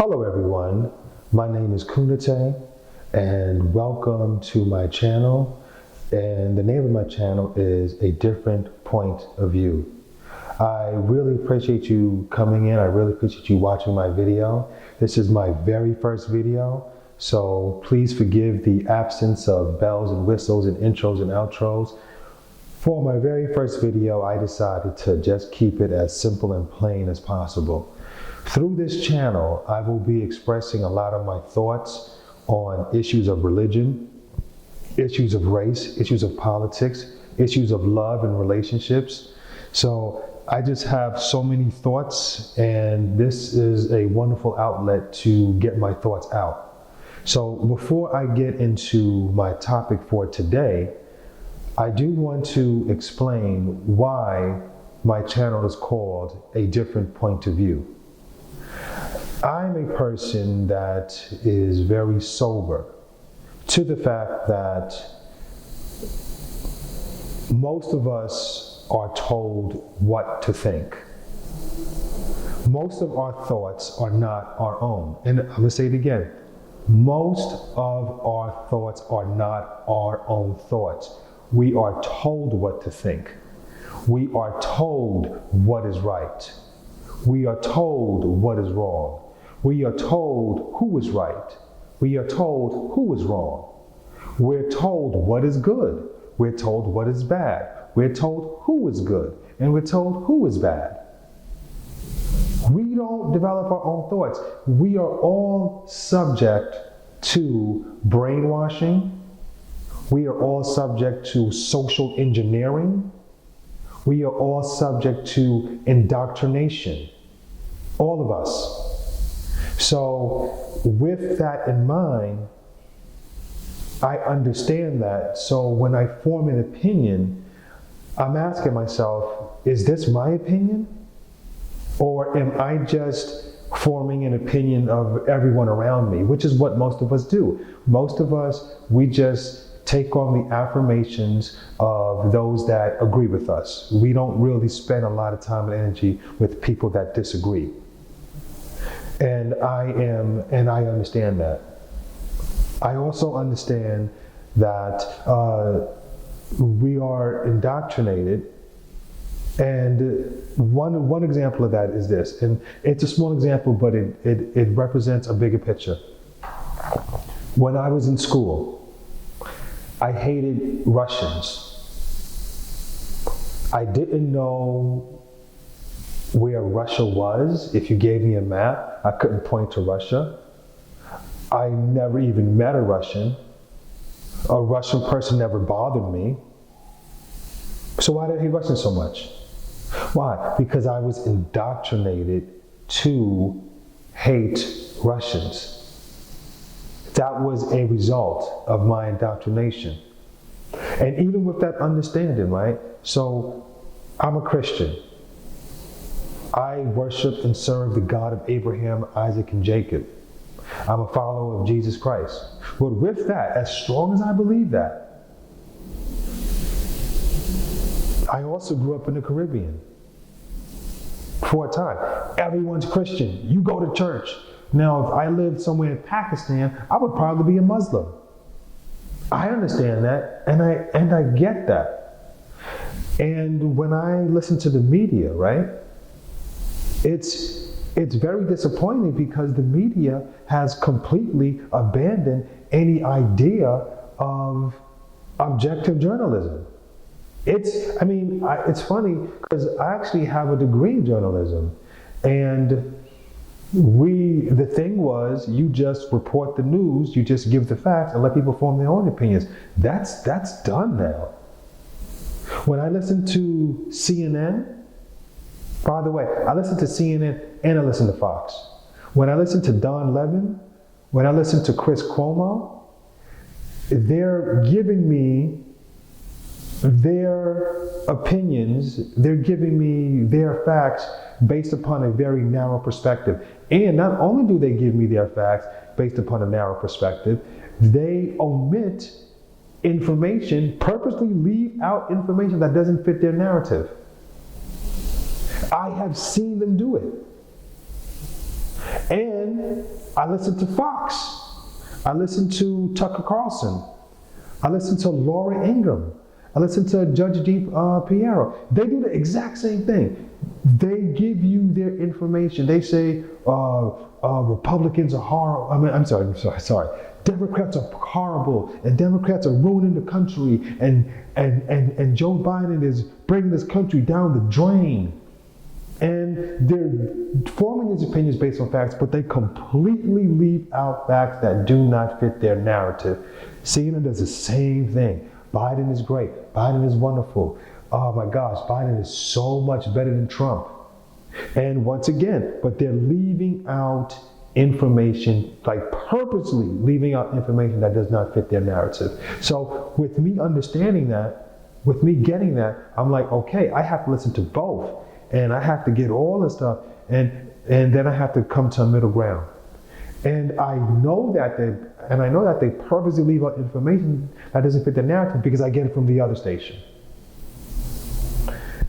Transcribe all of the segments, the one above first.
Hello everyone, my name is Konate and welcome to my channel, and the name of my channel is A Different Point of View. I really appreciate you coming in. I really appreciate you watching my video. This is my very first video, so please forgive the absence of bells and whistles and intros and outros. For my very first video, I decided to just keep it as simple and plain as possible. Through this channel, I will be expressing a lot of my thoughts on issues of religion, issues of race, issues of politics, issues of love and relationships. So I just have so many thoughts, and this is a wonderful outlet to get my thoughts out. So before I get into my topic for today, I do want to explain why my channel is called A Different Point of View. I'm a person that is very sober to the fact that most of us are told what to think. Most of our thoughts are not our own. And I'm going to say it again. Most of our thoughts are not our own thoughts. We are told what to think. We are told what is right. We are told what is wrong. We are told who is right. We are told who is wrong. We're told what is good. We're told what is bad. We're told who is good. And we're told who is bad. We don't develop our own thoughts. We are all subject to brainwashing. We are all subject to social engineering. We are all subject to indoctrination. All of us. So with that in mind, I understand that. So when I form an opinion, I'm asking myself, is this my opinion? Or am I just forming an opinion of everyone around me, which is what most of us do. Most of us, we just take on the affirmations of those that agree with us. We don't really spend a lot of time and energy with people that disagree. And I understand that. I also understand that we are indoctrinated. And one example of that is this, and it's a small example, but it represents a bigger picture. When I was in school, I hated Russians. I didn't know where Russia was. If you gave me a map, I couldn't point to Russia. I never even met a Russian. A Russian person never bothered me. So why did I hate Russians so much? Why? Because I was indoctrinated to hate Russians. That was a result of my indoctrination. And even with that understanding, right? So I'm a Christian. I worship and serve the God of Abraham, Isaac, and Jacob. I'm a follower of Jesus Christ. But with that, as strong as I believe that, I also grew up in the Caribbean for a time. Everyone's Christian. You go to church. Now, if I lived somewhere in Pakistan, I would probably be a Muslim. I understand that, and I get that. And when I listen to the media, right, it's very disappointing because the media has completely abandoned any idea of objective journalism. It's funny because I actually have a degree in journalism, and the thing was, you just report the news, you just give the facts and let people form their own opinions. That's done now. When I listen to CNN, by the way, I listen to CNN and I listen to Fox. When I listen to Don Lemon, when I listen to Chris Cuomo, they're giving me their opinions, they're giving me their facts based upon a very narrow perspective. And not only do they give me their facts based upon a narrow perspective, they omit information, purposely leave out information that doesn't fit their narrative. I have seen them do it. And I listen to Fox. I listen to Tucker Carlson. I listen to Laura Ingraham. I listen to Judge D. Piero. They do the exact same thing. They give you their information. They say Republicans are horrible. I'm sorry. Democrats are horrible, and Democrats are ruining the country, and Joe Biden is bringing this country down the drain. And they're forming these opinions based on facts, but they completely leave out facts that do not fit their narrative. CNN does the same thing. Biden is great. Biden is wonderful. Oh my gosh, Biden is so much better than Trump. And once again, but they're leaving out information, like purposely leaving out information that does not fit their narrative. So with me understanding that, with me getting that, I'm like, okay, I have to listen to both. And I have to get all this stuff, and then I have to come to a middle ground. And I know that they purposely leave out information that doesn't fit the narrative because I get it from the other station.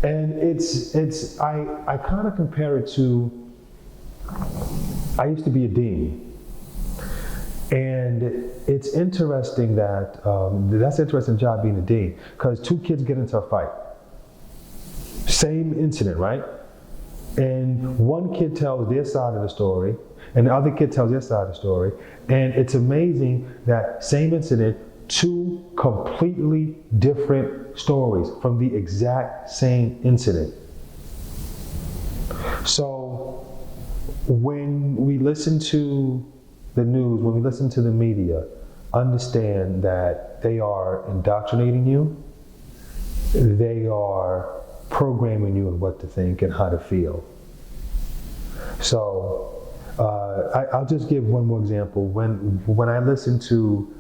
And I kind of compare it to, I used to be a dean. And it's interesting that, that's an interesting job being a dean, because two kids get into a fight. Same incident, right? And one kid tells their side of the story, and the other kid tells their side of the story. And it's amazing that same incident, two completely different stories from the exact same incident. So when we listen to the news, when we listen to the media, understand that they are indoctrinating you. They are programming you on what to think and how to feel. So I'll just give one more example. When I listen to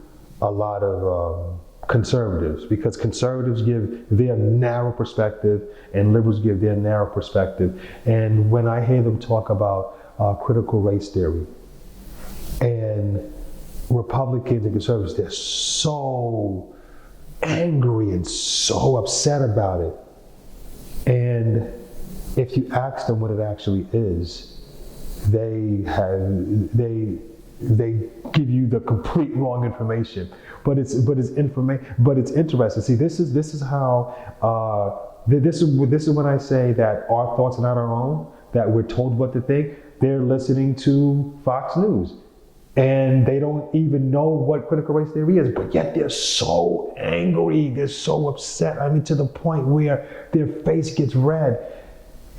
a lot of conservatives, because conservatives give their narrow perspective and liberals give their narrow perspective, and when I hear them talk about critical race theory, and Republicans and conservatives, they're so angry and so upset about it. And if you ask them what it actually is, they give you the complete wrong information. But it's interesting. See, this is how this is when I say that our thoughts are not our own, that we're told what to think. They're listening to Fox News, and they don't even know what critical race theory is, but yet they're so angry, they're so upset. I mean, to the point where their face gets red.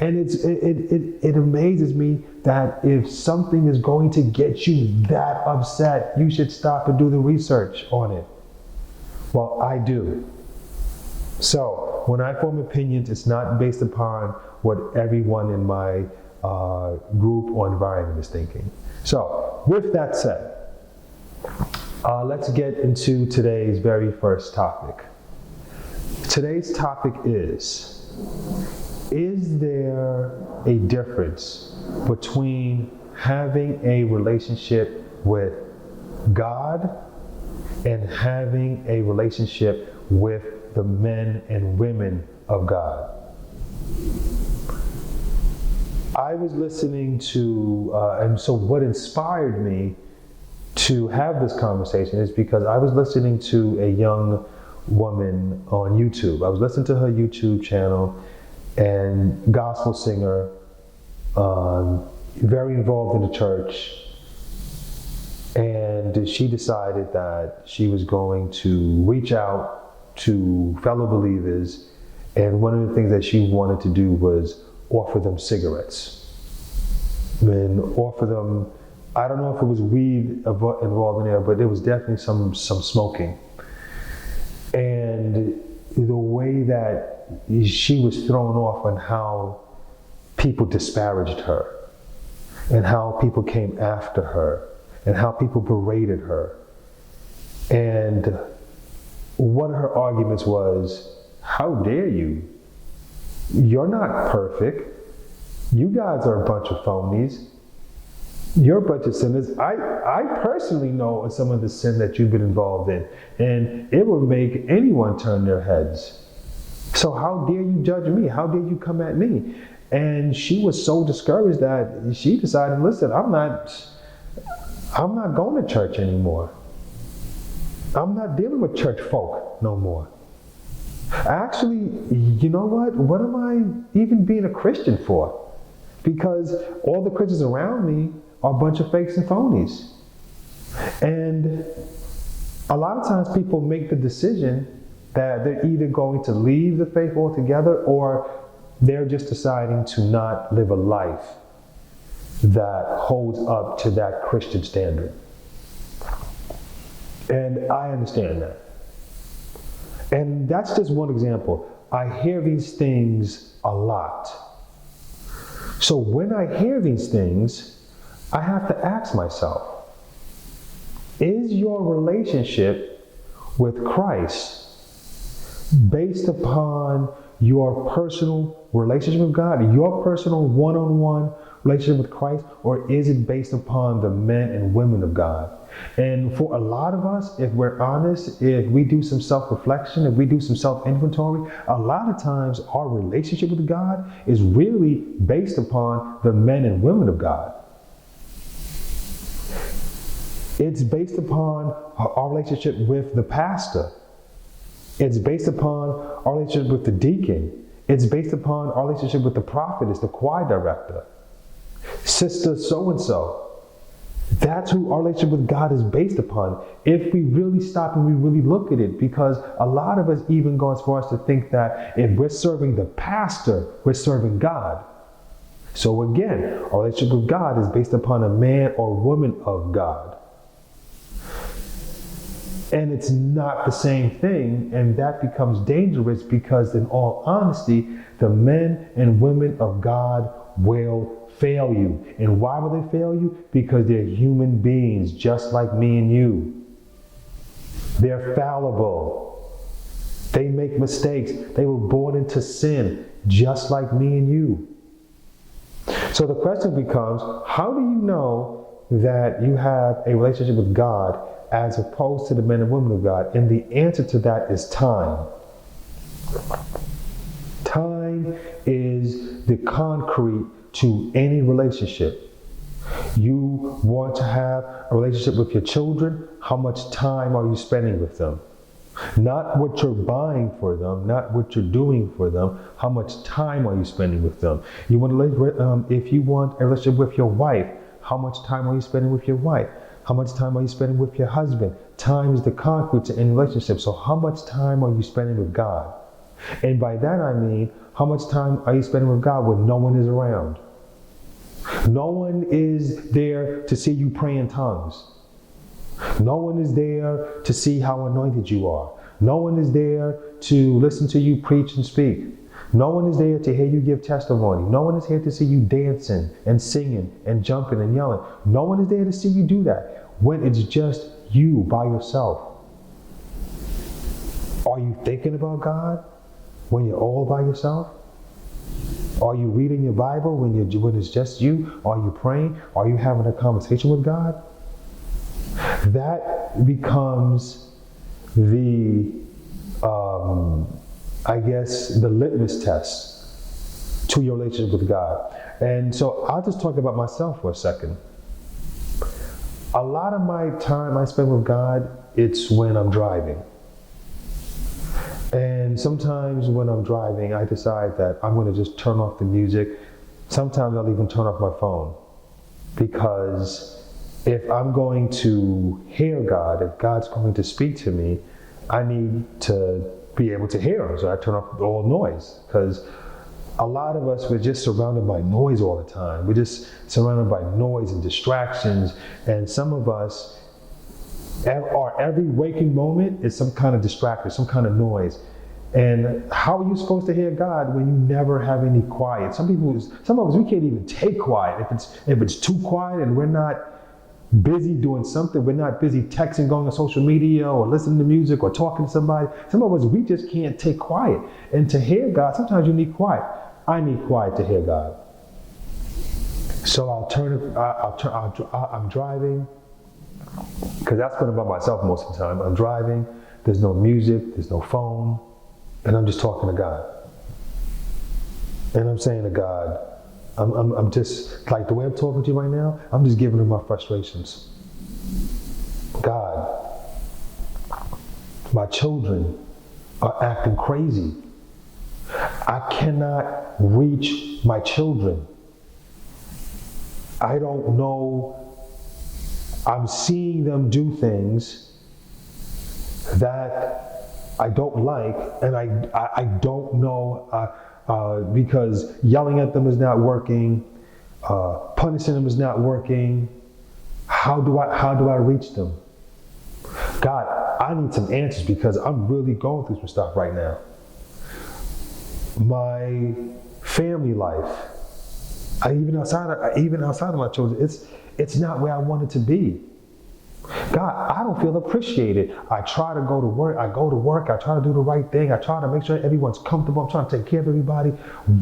And it amazes me that if something is going to get you that upset, you should stop and do the research on it. Well, I do. So when I form opinions, it's not based upon what everyone in my group or environment is thinking. So with that said, let's get into today's very first topic. Today's topic is there a difference between having a relationship with God and having a relationship with the men and women of God? I was listening to, and so what inspired me to have this conversation is because I was listening to a young woman on YouTube. I was listening to her YouTube channel, and gospel singer, very involved in the church. And she decided that she was going to reach out to fellow believers, and one of the things that she wanted to do was offer them cigarettes. And offer them, I don't know if it was weed involved in there, but there was definitely some smoking. And the way that she was thrown off on how people disparaged her, and how people came after her, and how people berated her. And one of her arguments was, how dare you? You're not perfect. You guys are a bunch of phonies. You're a bunch of sinners. I personally know some of the sin that you've been involved in, and it will make anyone turn their heads. So how dare you judge me? How dare you come at me? And she was so discouraged that she decided, listen, I'm not going to church anymore. I'm not dealing with church folk no more. Actually, you know what? What am I even being a Christian for? Because all the Christians around me are a bunch of fakes and phonies. And a lot of times people make the decision that they're either going to leave the faith altogether or they're just deciding to not live a life that holds up to that Christian standard. And I understand that. And that's just one example. I hear these things a lot. So when I hear these things, I have to ask myself, is your relationship with Christ based upon your personal relationship with God, your personal one-on-one relationship with Christ, or is it based upon the men and women of God? And for a lot of us, if we're honest, if we do some self-reflection, if we do some self-inventory, a lot of times our relationship with God is really based upon the men and women of God. It's based upon our relationship with the pastor. It's based upon our relationship with the deacon. It's based upon our relationship with the prophetess, the choir director, sister so-and-so. That's who our relationship with God is based upon. If we really stop and we really look at it, because a lot of us even go as far as to think that if we're serving the pastor, we're serving God. So again, our relationship with God is based upon a man or woman of God. And it's not the same thing, and that becomes dangerous because in all honesty, the men and women of God will fail you. And why will they fail you? Because they're human beings just like me and you. They're fallible. They make mistakes. They were born into sin just like me and you. So the question becomes, how do you know that you have a relationship with God as opposed to the men and women of God? And the answer to that is time. Time is the concrete to any relationship. You want to have a relationship with your children, how much time are you spending with them? Not what you're buying for them, not what you're doing for them, how much time are you spending with them? You want to, if you want a relationship with your wife, how much time are you spending with your wife? How much time are you spending with your husband? Time is the concrete to any relationship. So how much time are you spending with God? And by that I mean, how much time are you spending with God when no one is around? No one is there to see you pray in tongues. No one is there to see how anointed you are. No one is there to listen to you preach and speak. No one is there to hear you give testimony. No one is here to see you dancing and singing and jumping and yelling. No one is there to see you do that when it's just you by yourself. Are you thinking about God when you're all by yourself? Are you reading your Bible when it's just you? Are you praying? Are you having a conversation with God? That becomes the the litmus test to your relationship with God. And so I'll just talk about myself for a second. A lot of my time I spend with God, it's when I'm driving. And sometimes when I'm driving, I decide that I'm going to just turn off the music. Sometimes I'll even turn off my phone. Because if I'm going to hear God, if God's going to speak to me, I need to be able to hear Him. So I turn off all noise. Because a lot of us, we're just surrounded by noise all the time. We're just surrounded by noise and distractions. And some of us, our every waking moment is some kind of distraction, some kind of noise. And how are you supposed to hear God when you never have any quiet? Some of us, we can't even take quiet. If it's too quiet and we're not busy doing something, we're not busy texting, going on social media, or listening to music, or talking to somebody. Some of us, we just can't take quiet. And to hear God, sometimes you need quiet. I need quiet to hear God. So I'm driving, because that's when I'm by myself most of the time. I'm driving, there's no music, there's no phone, and I'm just talking to God. And I'm saying to God, I'm just, like the way I'm talking to you right now, I'm just giving him my frustrations. God, my children are acting crazy. I cannot reach my children. I don't know. I'm seeing them do things that I don't like, and I don't know, because yelling at them is not working, punishing them is not working. How do I reach them? God, I need some answers because I'm really going through some stuff right now. My family life, even outside of my children, it's not where I want it to be. God, I don't feel appreciated. I try to go to work. I try to do the right thing. I try to make sure everyone's comfortable. I'm trying to take care of everybody.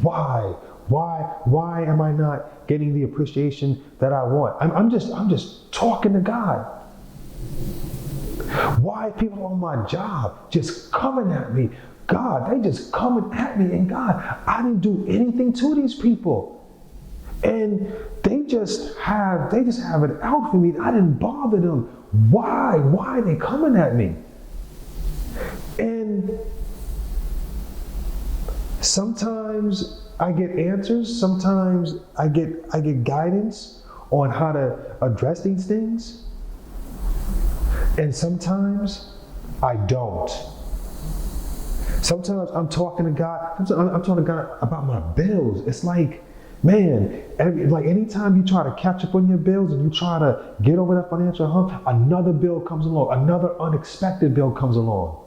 Why am I not getting the appreciation that I want? I'm just talking to God. Why are people on my job just coming at me? God, they just coming at me, and God, I didn't do anything to these people. And they just have it out for me. I didn't bother them. Why are they coming at me? And sometimes I get answers, sometimes I get guidance on how to address these things. And sometimes I don't. Sometimes I'm talking to God, I'm talking to God about my bills. It's like, man, anytime you try to catch up on your bills and you try to get over that financial hump, another bill comes along, another unexpected bill comes along.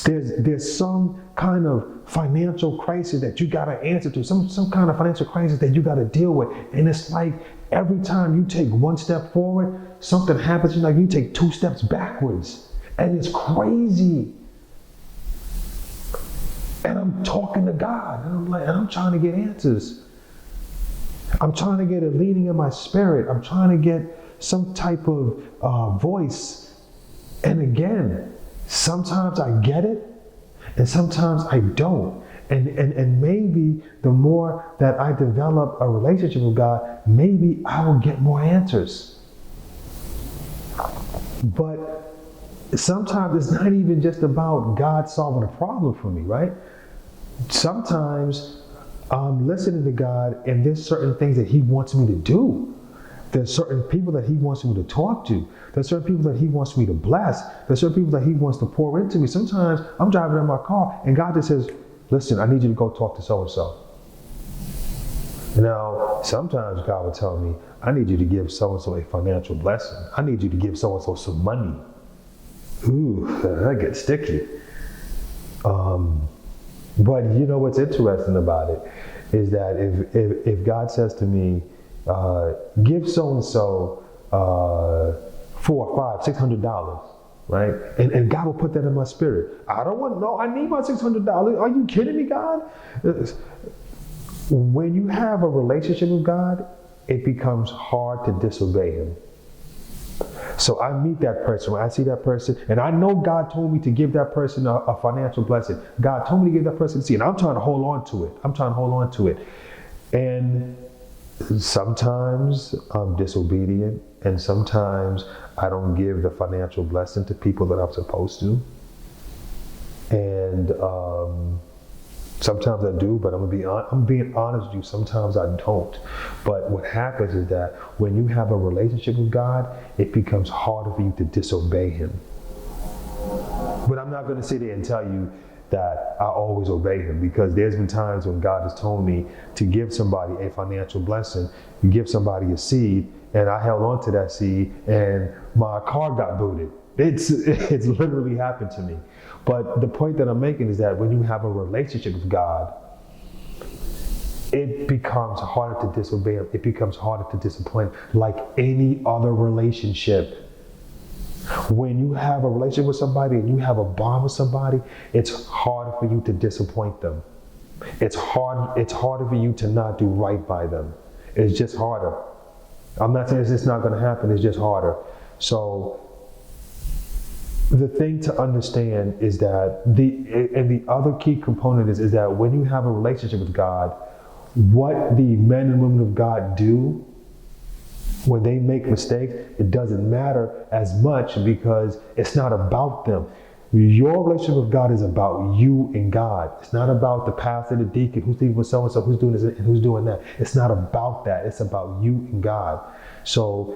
There's some kind of financial crisis that you got to answer to, some kind of financial crisis that you got to deal with. And it's like every time you take one step forward, something happens, you take 2 steps backwards. And it's crazy. And I'm talking to God, and I'm trying to get answers. I'm trying to get a leading in my spirit. I'm trying to get some type of voice. And again, sometimes I get it, and sometimes I don't. And maybe the more that I develop a relationship with God, maybe I will get more answers. But sometimes it's not even just about God solving a problem for me, right? Sometimes I'm listening to God, and there's certain things that He wants me to do. There's certain people that He wants me to talk to. There's certain people that He wants me to bless. There's certain people that He wants to pour into me. Sometimes I'm driving in my car, and God just says, listen, I need you to go talk to so-and-so. Now, sometimes God will tell me, I need you to give so-and-so a financial blessing. I need you to give so-and-so some money. Ooh, that gets sticky. But you know what's interesting about it is that if God says to me, give so-and-so $400, $500, $600, right? And God will put that in my spirit. I need my $600. Are you kidding me, God? When you have a relationship with God, it becomes hard to disobey Him. So I meet that person, when I see that person, and I know God told me to give that person a financial blessing. God told me to give that person a seed, and I'm trying to hold on to it. And sometimes I'm disobedient, and sometimes I don't give the financial blessing to people that I'm supposed to. And sometimes I do, but I'm being honest with you, sometimes I don't. But what happens is that when you have a relationship with God, it becomes harder for you to disobey Him. But I'm not going to sit there and tell you that I always obey Him, because there's been times when God has told me to give somebody a financial blessing, give somebody a seed, and I held on to that seed, and my car got booted. It's literally happened to me. But the point that I'm making is that when you have a relationship with God, it becomes harder to disobey Him. It becomes harder to disappoint, like any other relationship. When you have a relationship with somebody and you have a bond with somebody, it's harder for you to disappoint them. It's harder for you to not do right by them. It's just harder. I'm not saying it's just not going to happen. It's just harder. So the thing to understand is that the other key component is that when you have a relationship with God, what the men and women of God do when they make mistakes, it doesn't matter as much because it's not about them. Your relationship with God is about you and God. It's not about the pastor, the deacon, who's sleeping with so-and-so, who's doing this and who's doing that. It's not about that. It's about you and God. So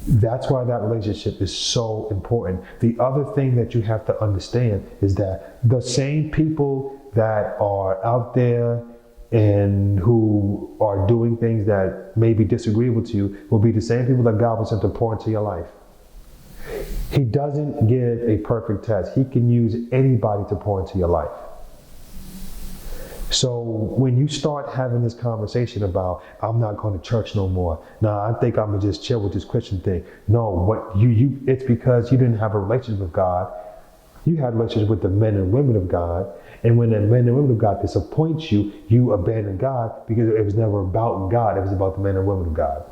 that's why that relationship is so important. The other thing that you have to understand is that the same people that are out there and who are doing things that may be disagreeable to you will be the same people that God will send to pour into your life. He doesn't give a perfect test. He can use anybody to pour into your life. So when you start having this conversation about, I'm not going to church no more. Nah, I think I'm gonna just chill with this Christian thing. No, it's because you didn't have a relationship with God. You had a relationship with the men and women of God. And when the men and women of God disappoint you, you abandon God because it was never about God. It was about the men and women of God.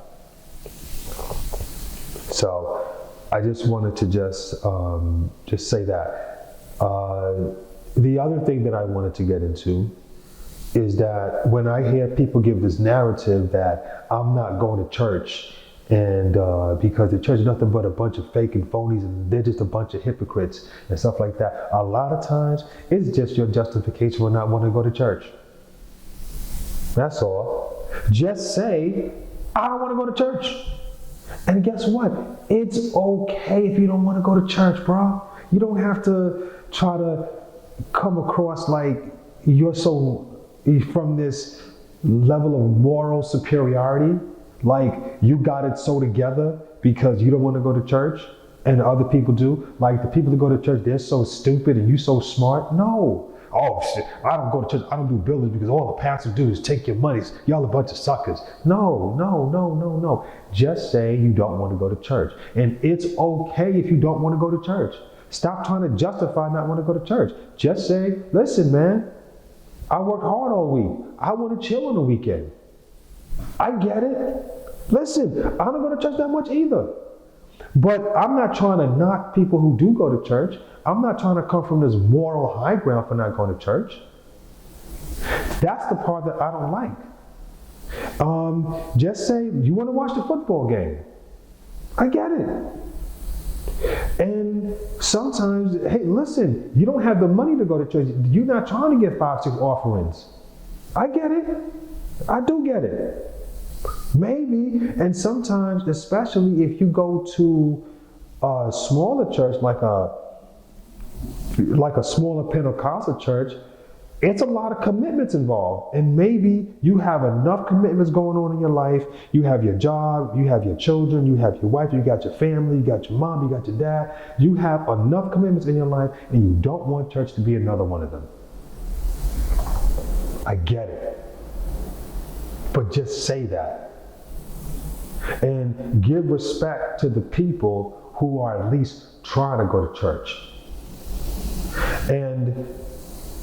So I just wanted to just say that. The other thing that I wanted to get into is that when I hear people give this narrative that I'm not going to church and because the church is nothing but a bunch of fake and phonies and they're just a bunch of hypocrites and stuff like that, a lot of times it's just your justification for not wanting to go to church. That's all. Just say, I don't want to go to church. And guess what? It's okay if you don't want to go to church, bro. You don't have to try to come across like you're from this level of moral superiority, like you got it so together because you don't want to go to church and other people do. Like the people that go to church, they're so stupid and you so smart. No. Oh shit, I don't go to church, I don't do buildings because all the pastors do is take your money. Y'all a bunch of suckers. No. Just say you don't want to go to church. And it's okay if you don't want to go to church. Stop trying to justify not wanting to go to church. Just say, listen, man, I work hard all week. I want to chill on the weekend. I get it. Listen, I don't go to church that much either. But I'm not trying to knock people who do go to church. I'm not trying to come from this moral high ground for not going to church. That's the part that I don't like. Just say, you want to watch the football game. I get it. And sometimes, hey, listen, you don't have the money to go to church. You're not trying to get 5, 6 offerings. I get it. I do get it. Maybe, and sometimes, especially if you go to a smaller church, like a smaller Pentecostal church, it's a lot of commitments involved. And maybe you have enough commitments going on in your life. You have your job, you have your children, you have your wife, you got your family, you got your mom, you got your dad. You have enough commitments in your life and you don't want church to be another one of them. I get it. But just say that. And give respect to the people who are at least trying to go to church. And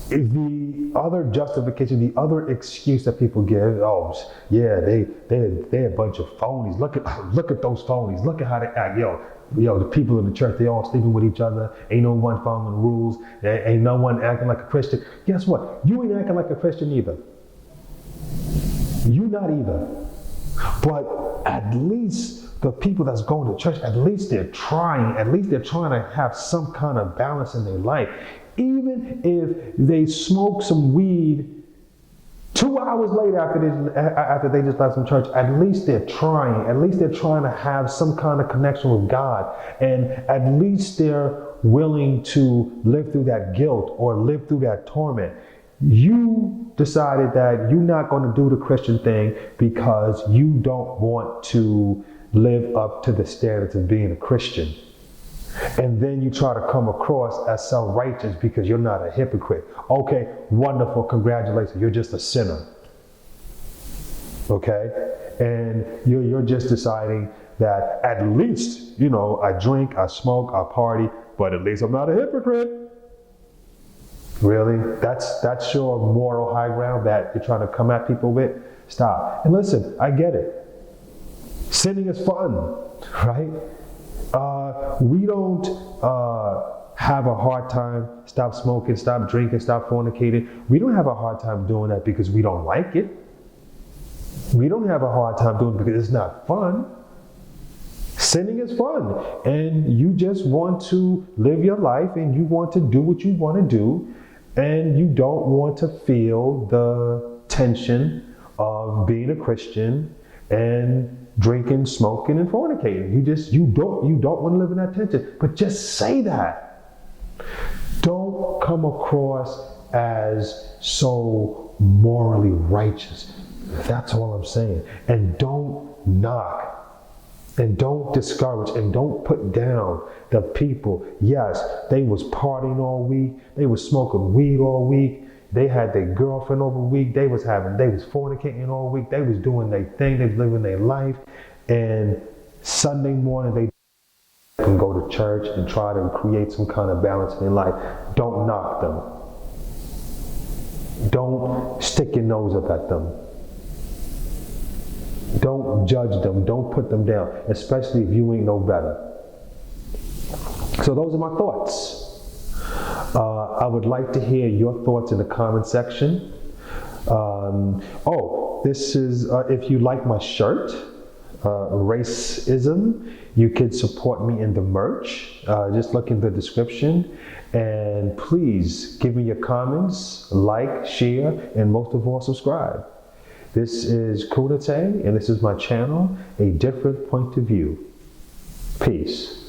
the other justification, the other excuse that people give, oh yeah, they're a bunch of phonies. Look at those phonies. Look at how they act. Yo, the people in the church, they all sleeping with each other. Ain't no one following the rules. Ain't no one acting like a Christian. Guess what? You ain't acting like a Christian either. You not either. But at least the people that's going to church, at least they're trying. At least they're trying to have some kind of balance in their life. Even if they smoke some weed 2 hours later after they just left from church, at least they're trying. At least they're trying to have some kind of connection with God. And at least they're willing to live through that guilt or live through that torment. You decided that you're not going to do the Christian thing because you don't want to live up to the standards of being a Christian. And then you try to come across as self-righteous because you're not a hypocrite. Okay, wonderful, congratulations, you're just a sinner. Okay? And you're just deciding that at least, I drink, I smoke, I party, but at least I'm not a hypocrite. Really? That's your moral high ground that you're trying to come at people with? Stop. And listen, I get it. Sinning is fun, right? We don't have a hard time stop smoking, stop drinking, stop fornicating. We don't have a hard time doing that because we don't like it. We don't have a hard time doing it because it's not fun. Sinning is fun, and you just want to live your life and you want to do what you want to do, and you don't want to feel the tension of being a Christian and drinking, smoking, and fornicating. You don't want to live in that tension. But just say that. Don't come across as so morally righteous. That's all I'm saying. And don't knock. And don't discourage and don't put down the people. Yes, they was partying all week. They was smoking weed all week. They had their girlfriend over week. They was fornicating all week. They was doing their thing. They was living their life. And Sunday morning, they can go to church and try to create some kind of balance in their life. Don't knock them. Don't stick your nose up at them. Don't judge them. Don't put them down, especially if you ain't no better. So those are my thoughts. I would like to hear your thoughts in the comment section. This is, if you like my shirt, Racism, you can support me in the merch. Just look in the description. And please give me your comments, like, share, and most of all, subscribe. This is Konate, and this is my channel, A Different Point of View. Peace.